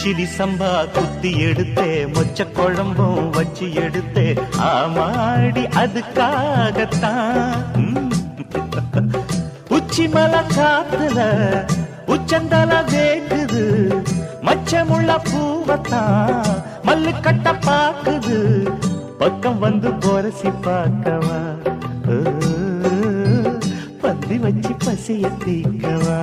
கிச்சிலி சம்பா குத்தி எடுத்தே மொச்ச குழம்பும் வச்சு எடுத்தே ஆமாடி அதுக்காகத்தான் உச்சி மலை காத்துல உச்சந்தல வேக்குது மச்சமுள்ள பூவத்தான் மல்லு கட்ட பாக்குது பக்கம் வந்து போரசி பார்க்கவா பந்தி வச்சு பசிய தீக்கவா